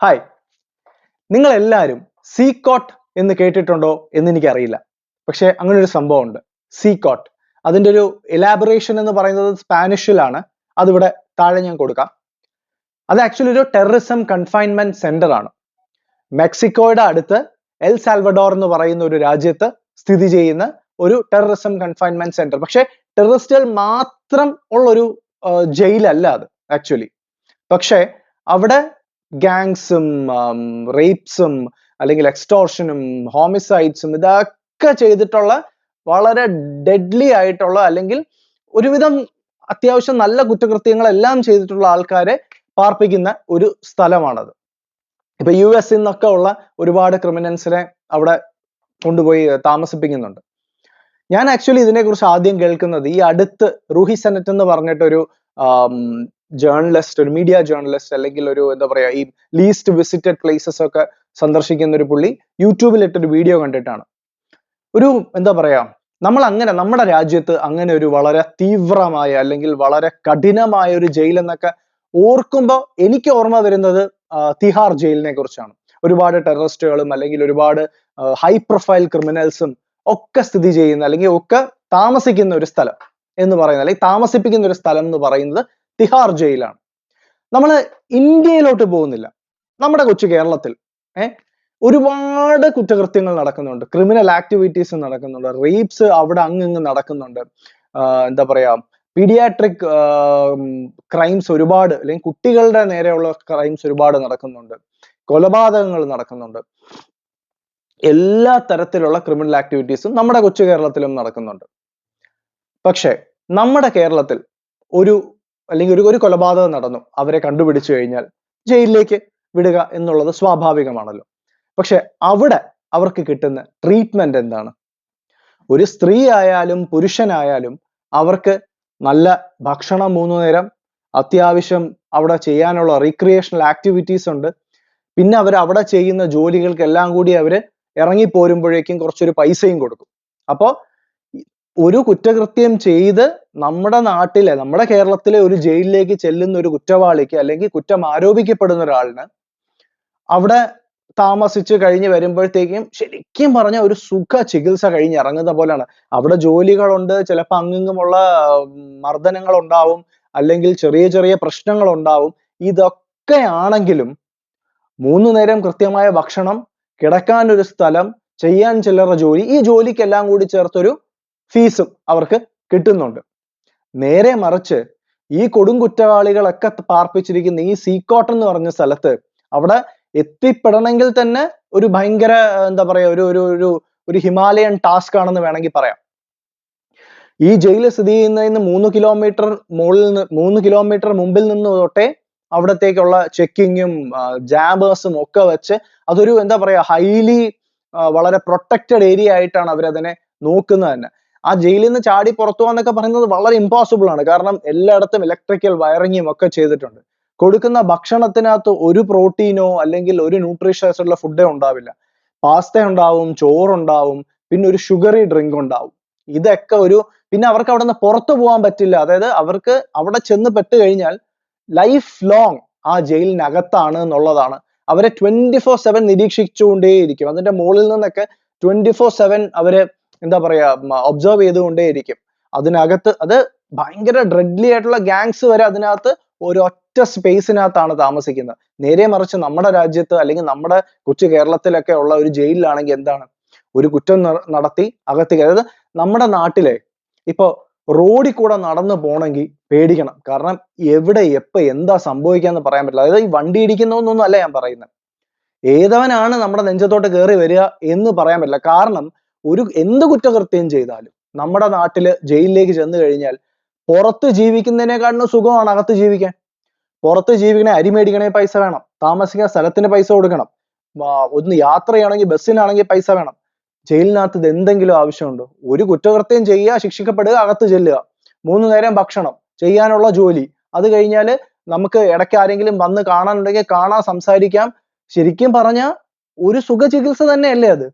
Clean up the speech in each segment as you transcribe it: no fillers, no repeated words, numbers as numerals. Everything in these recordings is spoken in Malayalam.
ഹായ്, നിങ്ങൾ എല്ലാവരും സീകോട്ട് എന്ന് കേട്ടിട്ടുണ്ടോ എന്ന് എനിക്കറിയില്ല. പക്ഷെ അങ്ങനെ ഒരു സംഭവമുണ്ട്, സീകോട്ട്. അതിന്റെ ഒരു എലാബറേഷൻ എന്ന് പറയുന്നത് സ്പാനിഷിലാണ്. അതിവിടെ താഴെ ഞാൻ കൊടുക്കാം. അത് ആക്ച്വലി ഒരു ടെററിസം കൺഫൈൻമെന്റ് സെന്റർ ആണ്. മെക്സിക്കോയുടെ അടുത്ത് എൽ സാൽവഡോർ എന്ന് പറയുന്ന ഒരു രാജ്യത്ത് സ്ഥിതി ചെയ്യുന്ന ഒരു ടെററിസം കൺഫൈൻമെന്റ് സെന്റർ. പക്ഷെ ടെററിസ്റ്റുകൾ മാത്രം ഉള്ളൊരു ജയിലല്ല അത് ആക്ച്വലി. പക്ഷെ അവിടെ ഗാങ്സും റേപ്സും അല്ലെങ്കിൽ എക്സ്റ്റോർഷനും ഹോമിസൈഡ്സും ഇതൊക്കെ ചെയ്തിട്ടുള്ള വളരെ ഡെഡ്ലി ആയിട്ടുള്ള അല്ലെങ്കിൽ ഒരുവിധം അത്യാവശ്യം നല്ല കുറ്റകൃത്യങ്ങളെല്ലാം ചെയ്തിട്ടുള്ള ആൾക്കാരെ പാർപ്പിക്കുന്ന ഒരു സ്ഥലമാണത്. ഇപ്പൊ US നിന്നൊക്കെ ഉള്ള ഒരുപാട് ക്രിമിനൽസിനെ അവിടെ കൊണ്ടുപോയി താമസിപ്പിക്കുന്നുണ്ട്. ഞാൻ ആക്ച്വലി ഇതിനെക്കുറിച്ച് ആദ്യം കേൾക്കുന്നത് ഈ അടുത്ത് റൂഹി സെനറ്റ് എന്ന് പറഞ്ഞിട്ടൊരു ജേർണലിസ്റ്റ്, ഒരു മീഡിയ ജേർണലിസ്റ്റ്, അല്ലെങ്കിൽ ഒരു എന്താ പറയാ ഈ ലീസ്റ്റ് വിസിറ്റഡ് പ്ലേസസ് ഒക്കെ സന്ദർശിക്കുന്ന ഒരു പുള്ളി യൂട്യൂബിൽ ഇട്ടൊരു വീഡിയോ കണ്ടിട്ടാണ്. ഒരു എന്താ പറയാ, നമ്മുടെ രാജ്യത്ത് അങ്ങനെ ഒരു വളരെ തീവ്രമായ അല്ലെങ്കിൽ വളരെ കഠിനമായ ഒരു ജയിൽ എന്നൊക്കെ ഓർക്കുമ്പോൾ എനിക്ക് ഓർമ്മ വരുന്നത് തിഹാർ ജയിലിനെ കുറിച്ചാണ്. ഒരുപാട് ടെററിസ്റ്റുകളും അല്ലെങ്കിൽ ഒരുപാട് ഹൈ പ്രൊഫൈൽ ക്രിമിനൽസും ഒക്കെ സ്ഥിതി ചെയ്യുന്ന അല്ലെങ്കിൽ ഒക്കെ താമസിക്കുന്ന ഒരു സ്ഥലം എന്ന് പറയുന്നത്, അല്ലെങ്കിൽ താമസിപ്പിക്കുന്ന ഒരു സ്ഥലം എന്ന് പറയുന്നത് തിഹാർ ജയിലാണ്. നമ്മൾ ഇന്ത്യയിലോട്ട് പോകുന്നില്ല, നമ്മുടെ കൊച്ചു കേരളത്തിൽ ഒരുപാട് കുറ്റകൃത്യങ്ങൾ നടക്കുന്നുണ്ട്, ക്രിമിനൽ ആക്ടിവിറ്റീസ് നടക്കുന്നുണ്ട്, റേപ്സ് അവിടെ അങ്ങ് നടക്കുന്നുണ്ട്, എന്താ പറയാ പീഡിയാട്രിക് ക്രൈംസ് ഒരുപാട്, അല്ലെങ്കിൽ കുട്ടികളുടെ നേരെയുള്ള ക്രൈംസ് ഒരുപാട് നടക്കുന്നുണ്ട്, കൊലപാതകങ്ങൾ നടക്കുന്നുണ്ട്. എല്ലാ തരത്തിലുള്ള ക്രിമിനൽ ആക്ടിവിറ്റീസും നമ്മുടെ കൊച്ചു കേരളത്തിലും നടക്കുന്നുണ്ട്. പക്ഷെ നമ്മുടെ കേരളത്തിൽ ഒരു കൊലപാതകം നടന്നു, അവരെ കണ്ടുപിടിച്ചു കഴിഞ്ഞാൽ ജയിലിലേക്ക് വിടുക എന്നുള്ളത് സ്വാഭാവികമാണല്ലോ. പക്ഷെ അവിടെ അവർക്ക് കിട്ടുന്ന ട്രീറ്റ്മെന്റ് എന്താണ്? ഒരു സ്ത്രീ ആയാലും പുരുഷനായാലും അവർക്ക് നല്ല ഭക്ഷണം 3 നേരം, അത്യാവശ്യം അവിടെ ചെയ്യാനുള്ള റീക്രിയേഷണൽ ആക്ടിവിറ്റീസ് ഉണ്ട്. പിന്നെ അവർ അവിടെ ചെയ്യുന്ന ജോലികൾക്കെല്ലാം കൂടി അവര് ഇറങ്ങിപ്പോരുമ്പോഴേക്കും കുറച്ചൊരു പൈസയും കൊടുക്കും. അപ്പോ ഒരു കുറ്റകൃത്യം ചെയ്ത് നമ്മുടെ കേരളത്തിലെ ഒരു ജയിലിലേക്ക് ചെല്ലുന്ന ഒരു കുറ്റവാളിക്ക് അല്ലെങ്കിൽ കുറ്റം ആരോപിക്കപ്പെടുന്ന ഒരാളിന് അവിടെ താമസിച്ച് കഴിഞ്ഞ് വരുമ്പോഴത്തേക്കും ശരിക്കും പറഞ്ഞ ഒരു സുഖ ചികിത്സ കഴിഞ്ഞ് ഇറങ്ങുന്ന പോലെയാണ്. അവിടെ ജോലികളുണ്ട്, ചിലപ്പോൾ അങ്ങുമുള്ള മർദ്ദനങ്ങൾ ഉണ്ടാവും, അല്ലെങ്കിൽ ചെറിയ ചെറിയ പ്രശ്നങ്ങൾ ഉണ്ടാവും. ഇതൊക്കെ ആണെങ്കിലും 3 നേരം കൃത്യമായ ഭക്ഷണം, കിടക്കാൻ ഒരു സ്ഥലം, ചെയ്യാൻ ചില്ലറ ജോലി, ഈ ജോലിക്കെല്ലാം കൂടി ചേർത്തൊരു ഫീസും അവർക്ക് കിട്ടുന്നുണ്ട്. നേരെ മറിച്ച് ഈ കൊടും കുറ്റവാളികളൊക്കെ പാർപ്പിച്ചിരിക്കുന്ന ഈ സീകോട്ട് എന്ന് പറഞ്ഞ സ്ഥലത്ത് അവിടെ എത്തിപ്പെടണമെങ്കിൽ തന്നെ ഒരു ഭയങ്കര എന്താ പറയാ ഒരു ഹിമാലയൻ ടാസ്ക് ആണെന്ന് വേണമെങ്കിൽ പറയാം. ഈ ജയിൽ സ്ഥിതി ചെയ്യുന്നതിന് 3 കിലോമീറ്റർ മുമ്പിൽ നിന്ന് തൊട്ടേ അവിടത്തേക്കുള്ള ചെക്കിങ്ങും ജാബേഴ്സും ഒക്കെ വെച്ച് അതൊരു എന്താ പറയാ ഹൈലി വളരെ പ്രൊട്ടക്റ്റഡ് ഏരിയ ആയിട്ടാണ് അവരതിനെ നോക്കുന്നത് തന്നെ. ആ ജയിലിൽ നിന്ന് ചാടി പുറത്തു പോകാന്നൊക്കെ പറയുന്നത് വളരെ ഇമ്പോസിബിൾ ആണ്. കാരണം എല്ലായിടത്തും ഇലക്ട്രിക്കൽ വയറിങ്ങും ഒക്കെ ചെയ്തിട്ടുണ്ട്. കൊടുക്കുന്ന ഭക്ഷണത്തിനകത്ത് ഒരു പ്രോട്ടീനോ അല്ലെങ്കിൽ ഒരു ന്യൂട്രീഷ്യസ് ഉള്ള ഫുഡേ ഉണ്ടാവില്ല. പാസ്ത ഉണ്ടാവും, ചോറുണ്ടാവും, പിന്നെ ഒരു ഷുഗറി ഡ്രിങ്ക് ഉണ്ടാവും. ഇതൊക്കെ പിന്നെ അവർക്ക് അവിടെ നിന്ന് പുറത്തു പോകാൻ പറ്റില്ല. അതായത് അവർക്ക് അവിടെ ചെന്ന് പെട്ട് കഴിഞ്ഞാൽ ലൈഫ് ലോങ് ആ ജയിലിനകത്താണ് എന്നുള്ളതാണ്. അവരെ 24/7 നിരീക്ഷിച്ചുകൊണ്ടേയിരിക്കും. അതിന്റെ മുകളിൽ നിന്നൊക്കെ 24/7 അവര് എന്താ പറയാ ഒബ്സർവ് ചെയ്തുകൊണ്ടേയിരിക്കും. അതിനകത്ത് അത് ഭയങ്കര ഡ്രെഡ്ലി ആയിട്ടുള്ള ഗാങ്സ് വരെ അതിനകത്ത് ഒരൊറ്റ സ്പേസിനകത്താണ് താമസിക്കുന്നത്. നേരെ മറിച്ച് നമ്മുടെ രാജ്യത്ത് അല്ലെങ്കിൽ നമ്മുടെ കൊച്ചു കേരളത്തിലൊക്കെ ഉള്ള ഒരു ജയിലിലാണെങ്കിൽ എന്താണ്, ഒരു കുറ്റം നടത്തി അകത്തേക്ക്, അതായത് നമ്മുടെ നാട്ടിലെ ഇപ്പൊ റോഡിൽ കൂടെ നടന്നു പോണെങ്കിൽ പേടിക്കണം. കാരണം എവിടെ എപ്പോ എന്താ സംഭവിക്കാന്ന് പറയാൻ പറ്റില്ല. അതായത് ഈ വണ്ടി ഇടിക്കുന്നൊന്നും അല്ല ഞാൻ പറയുന്നത്, ഏതവനാണ് നമ്മുടെ നെഞ്ചത്തോട്ട് കയറി വരിക എന്ന് പറയാൻ പറ്റില്ല. കാരണം എന്ത് കുറ്റകൃത്യം ചെയ്താലും നമ്മുടെ നാട്ടില് ജയിലിലേക്ക് ചെന്ന് കഴിഞ്ഞാൽ പുറത്ത് ജീവിക്കുന്നതിനെക്കാട്ടിലും സുഖമാണ് അകത്ത് ജീവിക്കാൻ. പുറത്ത് ജീവിക്കണേ അരി മേടിക്കണേ പൈസ വേണം, താമസിക്കുന്ന സ്ഥലത്തിന് പൈസ കൊടുക്കണം, ഒന്ന് യാത്ര ചെയ്യണമെങ്കിൽ ബസ്സിനാണെങ്കിൽ പൈസ വേണം. ജയിലിനകത്ത് ഇത് എന്തെങ്കിലും ആവശ്യമുണ്ടോ? ഒരു കുറ്റകൃത്യം ചെയ്യുക, ശിക്ഷിക്കപ്പെടുക, അകത്ത് ചെല്ലുക, 3 നേരം ഭക്ഷണം, ചെയ്യാനുള്ള ജോലി, അത് കഴിഞ്ഞാല് നമുക്ക് ഇടയ്ക്ക് ആരെങ്കിലും വന്ന് കാണാനുണ്ടെങ്കിൽ കാണാൻ, സംസാരിക്കാം. ശരിക്കും പറഞ്ഞ ഒരു സുഖ ചികിത്സ തന്നെയല്ലേ അത്.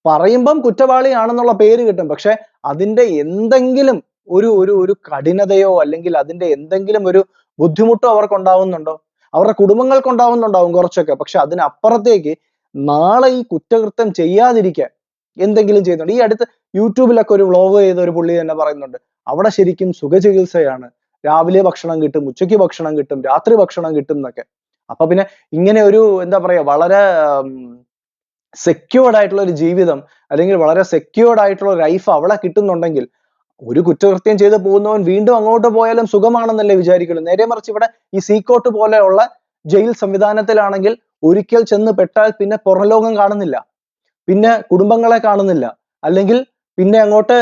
പറയുമ്പം കുറ്റവാളിയാണെന്നുള്ള പേര് കിട്ടും, പക്ഷെ അതിന്റെ എന്തെങ്കിലും ഒരു കഠിനതയോ അല്ലെങ്കിൽ അതിന്റെ എന്തെങ്കിലും ഒരു ബുദ്ധിമുട്ടോ അവർക്ക് ഉണ്ടാവുന്നുണ്ടോ? അവരുടെ കുടുംബങ്ങൾക്കുണ്ടാവുന്നുണ്ടാവും കുറച്ചൊക്കെ. പക്ഷെ അതിനപ്പുറത്തേക്ക് നാളെ ഈ കുറ്റകൃത്യം ചെയ്യാതിരിക്കാൻ എന്തെങ്കിലും ചെയ്യുന്നുണ്ട്. ഈ അടുത്ത് യൂട്യൂബിലൊക്കെ ഒരു വ്ളോഗ് ചെയ്ത ഒരു പുള്ളി തന്നെ പറയുന്നുണ്ട്, അവിടെ ശരിക്കും സുഖചികിത്സയാണ്. രാവിലെ ഭക്ഷണം കിട്ടും, ഉച്ചയ്ക്ക് ഭക്ഷണം കിട്ടും, രാത്രി ഭക്ഷണം കിട്ടും എന്നൊക്കെ. അപ്പൊ പിന്നെ ഇങ്ങനെ ഒരു എന്താ പറയാ വളരെ സെക്യൂർഡ് ആയിട്ടുള്ള ഒരു ജീവിതം, അല്ലെങ്കിൽ വളരെ സെക്യൂർഡ് ആയിട്ടുള്ള ലൈഫ് അവിടെ കിട്ടുന്നുണ്ടെങ്കിൽ ഒരു കുറ്റകൃത്യം ചെയ്ത് പോകുന്നവൻ വീണ്ടും അങ്ങോട്ട് പോയാലും സുഖമാണെന്നല്ലേ വിചാരിക്കുള്ളൂ. നേരെ മറിച്ച് ഇവിടെ ഈ സീക്കോട്ട് പോലെയുള്ള ജയിൽ സംവിധാനത്തിലാണെങ്കിൽ ഒരിക്കൽ ചെന്ന് പെട്ടാൽ പിന്നെ പുറംലോകം കാണുന്നില്ല, പിന്നെ കുടുംബങ്ങളെ കാണുന്നില്ല, അല്ലെങ്കിൽ പിന്നെ അങ്ങോട്ട്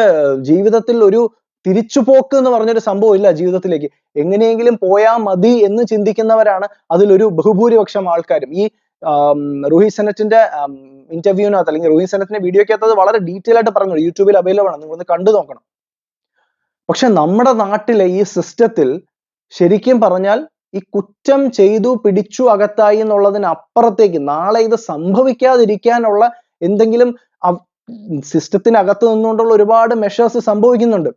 ജീവിതത്തിൽ ഒരു തിരിച്ചുപോക്ക് എന്ന് പറഞ്ഞൊരു സംഭവം ഇല്ല ജീവിതത്തിലേക്ക്. എങ്ങനെയെങ്കിലും പോയാ മതി എന്ന് ചിന്തിക്കുന്നവരാണ് അതിലൊരു ബഹുഭൂരിപക്ഷം ആൾക്കാരും. ഈ റൂഹി സെനറ്റിന്റെ ഇന്റർവ്യൂവിനകത്ത്, അല്ലെങ്കിൽ റൂഹി സെനറ്റിന്റെ വീഡിയോക്കകത്ത് അത് വളരെ ഡീറ്റെയിൽ ആയിട്ട് പറഞ്ഞു, യൂട്യൂബിൽ അവൈലബിൾ ആണ്, നിങ്ങളൊന്ന് കണ്ടു നോക്കണം. പക്ഷെ നമ്മുടെ നാട്ടിലെ ഈ സിസ്റ്റത്തിൽ ശരിക്കും പറഞ്ഞാൽ ഈ കുറ്റം ചെയ്തു പിടിച്ചു അകത്തായി എന്നുള്ളതിനപ്പുറത്തേക്ക് നാളെ ഇത് സംഭവിക്കാതിരിക്കാനുള്ള എന്തെങ്കിലും സിസ്റ്റത്തിനകത്ത് നിന്നുകൊണ്ടുള്ള ഒരുപാട് മെഷേഴ്സ് സംഭവിക്കുന്നുണ്ട്.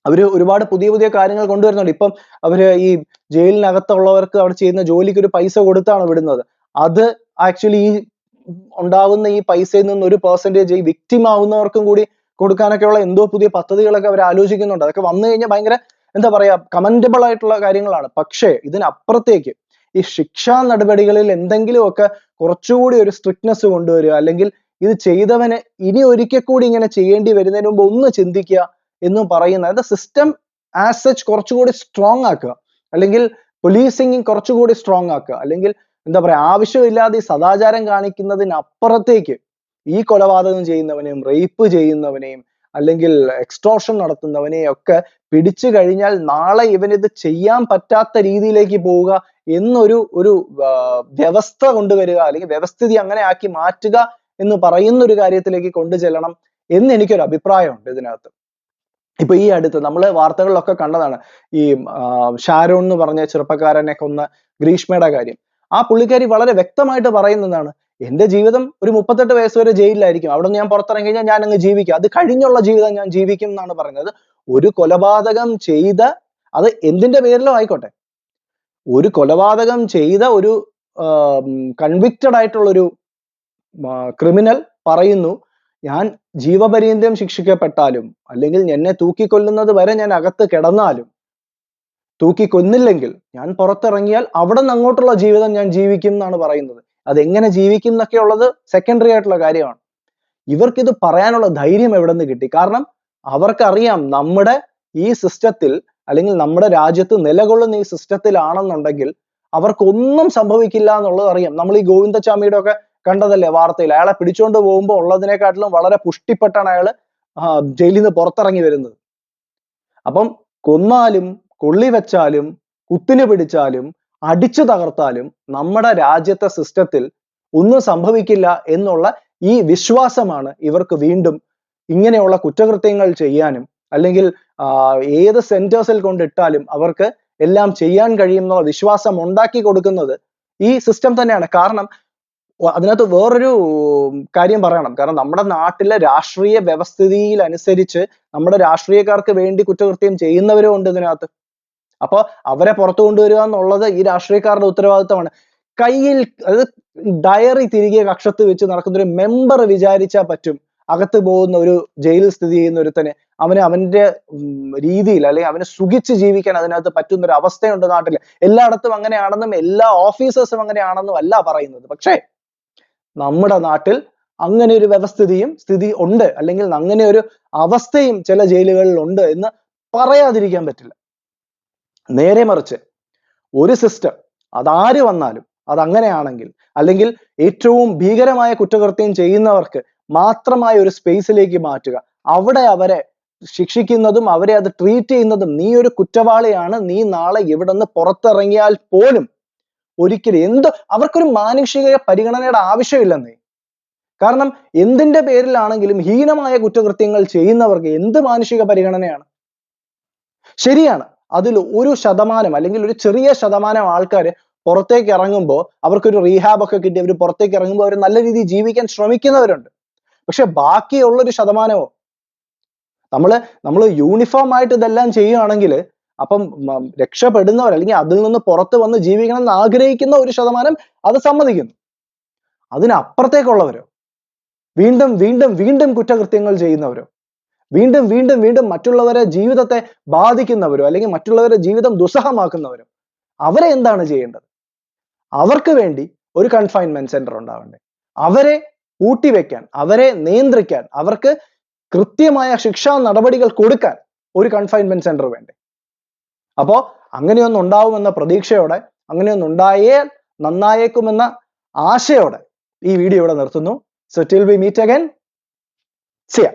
അവര് ഒരുപാട് പുതിയ പുതിയ കാര്യങ്ങൾ കൊണ്ടുവരുന്നുണ്ട്. ഇപ്പം അവര് ഈ ജയിലിനകത്തുള്ളവർക്ക് അവിടെ ചെയ്യുന്ന ജോലിക്ക് ഒരു പൈസ കൊടുത്താണ് വിടുന്നത്. അത് ആക്ച്വലി ഈ ഉണ്ടാവുന്ന ഈ പൈസയിൽ നിന്ന് ഒരു പെർസെന്റേജ് ഈ വിക്ടിം ആവുന്നവർക്കും കൂടി കൊടുക്കാനൊക്കെയുള്ള എന്തോ പുതിയ പദ്ധതികളൊക്കെ അവർ ആലോചിക്കുന്നുണ്ട്. അതൊക്കെ വന്നു കഴിഞ്ഞാൽ ഭയങ്കര എന്താ പറയാ കമന്റബിൾ ആയിട്ടുള്ള കാര്യങ്ങളാണ്. പക്ഷേ ഇതിനപ്പുറത്തേക്ക് ഈ ശിക്ഷാ നടപടികളിൽ എന്തെങ്കിലുമൊക്കെ കുറച്ചുകൂടി ഒരു സ്ട്രിക്ട്നെസ് കൊണ്ടുവരിക, അല്ലെങ്കിൽ ഇത് ചെയ്തവന് ഇനി ഒരിക്കൽ കൂടി ഇങ്ങനെ ചെയ്യേണ്ടി വരുന്നതിന് മുമ്പ് ഒന്ന് ചിന്തിക്കുക എന്നും പറയുന്ന, അത് സിസ്റ്റം ആസ് സച്ച് കുറച്ചുകൂടി സ്ട്രോങ് ആക്കുക, അല്ലെങ്കിൽ പോലീസിങ് കുറച്ചുകൂടി സ്ട്രോങ് ആക്കുക, അല്ലെങ്കിൽ എന്താ പറയാ ആവശ്യമില്ലാതെ ഈ സദാചാരം കാണിക്കുന്നതിനപ്പുറത്തേക്ക് ഈ കൊലപാതകം ചെയ്യുന്നവനെയും റേപ്പ് ചെയ്യുന്നവനെയും അല്ലെങ്കിൽ എക്സ്റ്റോർഷൻ നടത്തുന്നവനെയും ഒക്കെ പിടിച്ചു കഴിഞ്ഞാൽ നാളെ ഇവനിത് ചെയ്യാൻ പറ്റാത്ത രീതിയിലേക്ക് പോവുക എന്നൊരു വ്യവസ്ഥ കൊണ്ടുവരിക, അല്ലെങ്കിൽ വ്യവസ്ഥിതി അങ്ങനെ ആക്കി മാറ്റുക എന്ന് പറയുന്ന ഒരു കാര്യത്തിലേക്ക് കൊണ്ടുചെല്ലണം എന്ന് എനിക്കൊരു അഭിപ്രായമുണ്ട് ഇതിനകത്ത്. ഇപ്പൊ ഈ അടുത്ത് നമ്മള് വാർത്തകളിലൊക്കെ കണ്ടതാണ് ഈ ഷാരോൺ എന്ന് പറഞ്ഞ ചെറുപ്പക്കാരനെ കൊന്ന ഗ്രീഷ്മയുടെ കാര്യം. ആ പുള്ളിക്കാരി വളരെ വ്യക്തമായിട്ട് പറയുന്നതാണ്, എന്റെ ജീവിതം ഒരു 38 വയസ്സ് വരെ ജയിലിലായിരിക്കും, അവിടെ നിന്ന് ഞാൻ പുറത്തിറങ്ങി കഴിഞ്ഞാൽ ഞാൻ അങ്ങ് ജീവിക്കും, അത് കഴിഞ്ഞുള്ള ജീവിതം ഞാൻ ജീവിക്കും എന്നാണ് പറയുന്നത്. ഒരു കൊലപാതകം ചെയ്ത, അത് എന്തിന്റെ പേരിലും ആയിക്കോട്ടെ, ഒരു കൊലപാതകം ചെയ്ത ഒരു കൺവിക്റ്റഡ് ആയിട്ടുള്ള ഒരു ക്രിമിനൽ പറയുന്നു, ഞാൻ ജീവപര്യന്തം ശിക്ഷിക്കപ്പെട്ടാലും അല്ലെങ്കിൽ എന്നെ തൂക്കിക്കൊല്ലുന്നത് വരെ ഞാൻ അകത്ത് കിടന്നാലും, തൂക്കിക്കൊന്നില്ലെങ്കിൽ ഞാൻ പുറത്തിറങ്ങിയാൽ അവിടെ നിന്ന് അങ്ങോട്ടുള്ള ജീവിതം ഞാൻ ജീവിക്കും എന്നാണ് പറയുന്നത്. അതെങ്ങനെ ജീവിക്കും എന്നൊക്കെ ഉള്ളത് സെക്കൻഡറി ആയിട്ടുള്ള കാര്യമാണ്. ഇവർക്കിത് പറയാനുള്ള ധൈര്യം എവിടെ നിന്ന് കിട്ടി? കാരണം അവർക്കറിയാം നമ്മുടെ ഈ സിസ്റ്റത്തിൽ, അല്ലെങ്കിൽ നമ്മുടെ രാജ്യത്ത് നിലകൊള്ളുന്ന ഈ സിസ്റ്റത്തിലാണെന്നുണ്ടെങ്കിൽ അവർക്കൊന്നും സംഭവിക്കില്ല എന്നുള്ളത് അറിയാം. നമ്മൾ ഈ ഗോവിന്ദച്ചാമിയുടെ ഒക്കെ കണ്ടതല്ലേ വാർത്തയിൽ, അയാളെ പിടിച്ചുകൊണ്ട് പോകുമ്പോൾ ഉള്ളതിനെക്കാട്ടിലും വളരെ പുഷ്ടിപ്പെട്ടാണ് അയാള് ജയിലിൽ നിന്ന് പുറത്തിറങ്ങി വരുന്നത്. അപ്പം കൊന്നാലും കൊള്ളിവെച്ചാലും കുത്തിന് പിടിച്ചാലും അടിച്ചു തകർത്താലും നമ്മുടെ രാജ്യത്തെ സിസ്റ്റത്തിൽ ഒന്നും സംഭവിക്കില്ല എന്നുള്ള ഈ വിശ്വാസമാണ് ഇവർക്ക് വീണ്ടും ഇങ്ങനെയുള്ള കുറ്റകൃത്യങ്ങൾ ചെയ്യാനും, അല്ലെങ്കിൽ ഏത് സെന്റേഴ്സിൽ കൊണ്ടിട്ടാലും അവർക്ക് എല്ലാം ചെയ്യാൻ കഴിയുമെന്നുള്ള വിശ്വാസം ഉണ്ടാക്കി കൊടുക്കുന്നത് ഈ സിസ്റ്റം തന്നെയാണ്. കാരണം അതിനകത്ത് വേറൊരു കാര്യം പറയണം. കാരണം നമ്മുടെ നാട്ടിലെ രാഷ്ട്രീയ വ്യവസ്ഥിതിയിൽ അനുസരിച്ച് നമ്മുടെ രാഷ്ട്രീയക്കാർക്ക് വേണ്ടി കുറ്റകൃത്യം ചെയ്യുന്നവരും ഉണ്ട് ഇതിനകത്ത്. അപ്പൊ അവരെ പുറത്തു കൊണ്ടുവരിക എന്നുള്ളത് ഈ രാഷ്ട്രീയക്കാരുടെ ഉത്തരവാദിത്തമാണ്. കയ്യിൽ അതായത് ഡയറി തിരികെ കക്ഷത്ത് വെച്ച് നടക്കുന്ന ഒരു മെമ്പർ വിചാരിച്ചാൽ പറ്റും അകത്ത് പോകുന്ന ഒരു ജയിലിൽ സ്ഥിതി ചെയ്യുന്ന ഒരുത്തനെ അവന് അവന്റെ രീതിയിൽ, അല്ലെങ്കിൽ അവന് സുഖിച്ച് ജീവിക്കാൻ അതിനകത്ത് പറ്റുന്ന ഒരു അവസ്ഥയുണ്ട് നാട്ടിൽ. എല്ലായിടത്തും അങ്ങനെയാണെന്നും എല്ലാ ഓഫീസേഴ്സും അങ്ങനെയാണെന്നും അല്ല പറയുന്നത്. പക്ഷേ നമ്മുടെ നാട്ടിൽ അങ്ങനെ ഒരു വ്യവസ്ഥിതിയും സ്ഥിതി ഉണ്ട്, അല്ലെങ്കിൽ അങ്ങനെ ഒരു അവസ്ഥയും ചില ജയിലുകളിൽ ഉണ്ട് എന്ന് പറയാതിരിക്കാൻ പറ്റില്ല. നേരെ മറിച്ച് ഒരു സിസ്റ്റം അതാര് വന്നാലും അതങ്ങനെയാണെങ്കിൽ, അല്ലെങ്കിൽ ഏറ്റവും ഭീകരമായ കുറ്റകൃത്യം ചെയ്യുന്നവർക്ക് മാത്രമായ ഒരു സ്പേസിലേക്ക് മാറ്റുക, അവിടെ അവരെ ശിക്ഷിക്കുന്നതും അവരെ അത് ട്രീറ്റ് ചെയ്യുന്നതും, നീ ഒരു കുറ്റവാളിയാണ്, നീ നാളെ ഇവിടെ നിന്ന് പുറത്തിറങ്ങിയാൽ പോലും ഒരിക്കലും അവർക്കൊരു മാനുഷിക പരിഗണനയുടെ ആവശ്യമില്ലെന്നേ. കാരണം എന്തിന്റെ പേരിലാണെങ്കിലും ഹീനമായ കുറ്റകൃത്യങ്ങൾ ചെയ്യുന്നവർക്ക് എന്ത് മാനുഷിക പരിഗണനയാണ്? ശരിയാണ്, അതിൽ ഒരു ശതമാനം അല്ലെങ്കിൽ ഒരു ചെറിയ ശതമാനം ആൾക്കാര് പുറത്തേക്ക് ഇറങ്ങുമ്പോൾ അവർക്കൊരു റീഹാബ് ഒക്കെ കിട്ടി അവർ പുറത്തേക്ക് ഇറങ്ങുമ്പോൾ അവർ നല്ല രീതിയിൽ ജീവിക്കാൻ ശ്രമിക്കുന്നവരുണ്ട്. പക്ഷെ ബാക്കിയുള്ളൊരു ശതമാനമോ, നമ്മള് യൂണിഫോം ആയിട്ട് ഇതെല്ലാം ചെയ്യുകയാണെങ്കിൽ അപ്പം രക്ഷപ്പെടുന്നവർ അല്ലെങ്കിൽ അതിൽ നിന്ന് പുറത്ത് വന്ന് ജീവിക്കണം എന്ന് ആഗ്രഹിക്കുന്ന ഒരു ശതമാനം അത് സമ്മതിക്കുന്നു. അതിനപ്പുറത്തേക്കുള്ളവരോ, വീണ്ടും വീണ്ടും വീണ്ടും കുറ്റകൃത്യങ്ങൾ ചെയ്യുന്നവരോ, വീണ്ടും വീണ്ടും വീണ്ടും മറ്റുള്ളവരെ ജീവിതത്തെ ബാധിക്കുന്നവരോ അല്ലെങ്കിൽ മറ്റുള്ളവരുടെ ജീവിതം ദുസ്സഹമാക്കുന്നവരോ, അവരെ എന്താണ് ചെയ്യേണ്ടത്? അവർക്ക് വേണ്ടി ഒരു കൺഫൈൻമെന്റ് സെന്റർ ഉണ്ടാവണ്ടേ? അവരെ പൂട്ടിവെക്കാൻ, അവരെ നിയന്ത്രിക്കാൻ, അവർക്ക് കൃത്യമായ ശിക്ഷാ നടപടികൾ കൊടുക്കാൻ ഒരു കൺഫൈൻമെന്റ് സെന്റർ വേണ്ടേ? അപ്പോ അങ്ങനെയൊന്നും ഉണ്ടാവുമെന്ന പ്രതീക്ഷയോടെ, അങ്ങനെയൊന്നും ഉണ്ടായാൽ നന്നായേക്കുമെന്ന ആശയോടെ ഈ വീഡിയോ ഇവിടെ നിർത്തുന്നു. So till we meet again, see ya.